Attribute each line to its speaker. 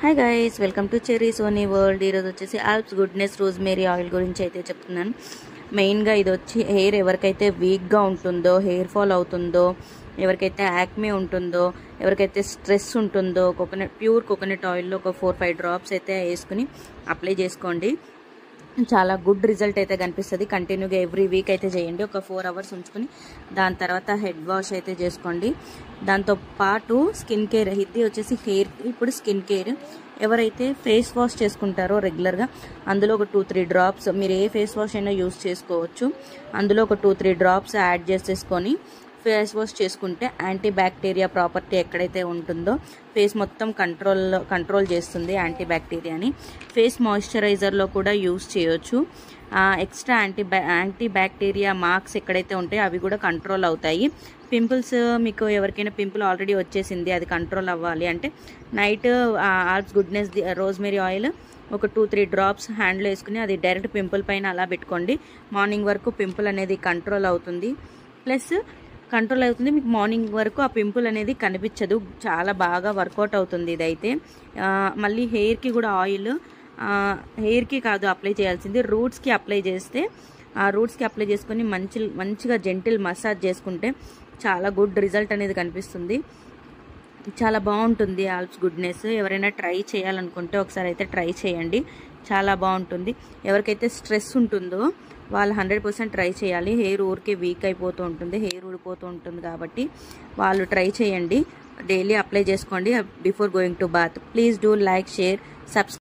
Speaker 1: Hi guys, welcome to Cherry Sony World. ఈరోజు వచ్చేసి Alps goodness rosemary oil గురించి అయితే చెప్తున్నాను. మెయిన్గా ఇది వచ్చి హెయిర్ ఎవరికైతే వీక్గా ఉంటుందో, హెయిర్ ఫాల్ అవుతుందో, ఎవరికైతే యాక్మే ఉంటుందో, ఎవరికైతే స్ట్రెస్ ఉంటుందో, ప్యూర్ కోకోనట్ ఆయిల్లో ఒక 4-5 డ్రాప్స్ అయితే వేసుకుని అప్లై చేసుకోండి. చాలా గుడ్ రిజల్ట్ అయితే కనిపిస్తుంది. కంటిన్యూగా ఎవ్రీ వీక్ అయితే చేయండి. ఒక 4 అవర్స్ ఉంచుకొని దాని తర్వాత హెడ్ వాష్ అయితే చేసుకోండి. దాంతో పాటు స్కిన్ కేర్, ఇది వచ్చేసి హెయిర్, ఇప్పుడు స్కిన్ కేర్ ఎవరైతే ఫేస్ వాష్ చేసుకుంటారో రెగ్యులర్గా, అందులో ఒక 2-3 డ్రాప్స్, మీరు ఏ ఫేస్ వాష్ అయినా యూస్ చేసుకోవచ్చు. అందులో ఒక 2-3 డ్రాప్స్ యాడ్ చేసేసుకొని ఫేస్ వాష్ చేసుకుంటే యాంటీ బ్యాక్టీరియా ప్రాపర్టీ ఎక్కడైతే ఉంటుందో ఫేస్ మొత్తం కంట్రోల్ చేస్తుంది యాంటీ బ్యాక్టీరియాని. ఫేస్ మాయిశ్చరైజర్లో కూడా యూస్ చేయొచ్చు. ఎక్స్ట్రా యాంటీ బ్యాక్టీరియా మార్క్స్ ఎక్కడైతే ఉంటాయో అవి కూడా కంట్రోల్ అవుతాయి. పింపుల్స్, మీకు ఎవరికైనా పింపుల్ ఆల్రెడీ వచ్చేసింది, అది కంట్రోల్ అవ్వాలి అంటే night Alps goodness rosemary oil ఒక 2-3 డ్రాప్స్ హ్యాండ్లో వేసుకుని అది డైరెక్ట్ పింపుల్ పైన అలా పెట్టుకోండి. మార్నింగ్ వరకు పింపుల్ అనేది కంట్రోల్ అవుతుంది. మీకు మార్నింగ్ వరకు ఆ పింపుల్ అనేది కనిపించదు. చాలా బాగా వర్కౌట్ అవుతుంది ఇదైతే. మళ్ళీ హెయిర్కి కూడా ఆయిల్ హెయిర్కి కాదు అప్లై చేయాల్సింది, రూట్స్కి అప్లై చేస్తే, ఆ రూట్స్కి అప్లై చేసుకొని మంచిగా జెంటిల్ మసాజ్ చేసుకుంటే చాలా గుడ్ రిజల్ట్ అనేది కనిపిస్తుంది. చాలా బాగుంటుంది ఆల్ప్స్ గుడ్నెస్. ఎవరైనా ట్రై చేయాలనుకుంటే ఒకసారి అయితే ట్రై చేయండి, చాలా బాగుంటుంది. ఎవరికైతే స్ట్రెస్ ఉంటుందో వాళ్ళు 100% ట్రై చేయాలి. హెయిర్ ఊరికే వీక్ అయిపోతూ ఉంటుంది, హెయిర్ ఊడిపోతూ ఉంటుంది కాబట్టి వాళ్ళు ట్రై చేయండి. డైలీ అప్లై చేసుకోండి before going to bath. Please do like, share, subscribe.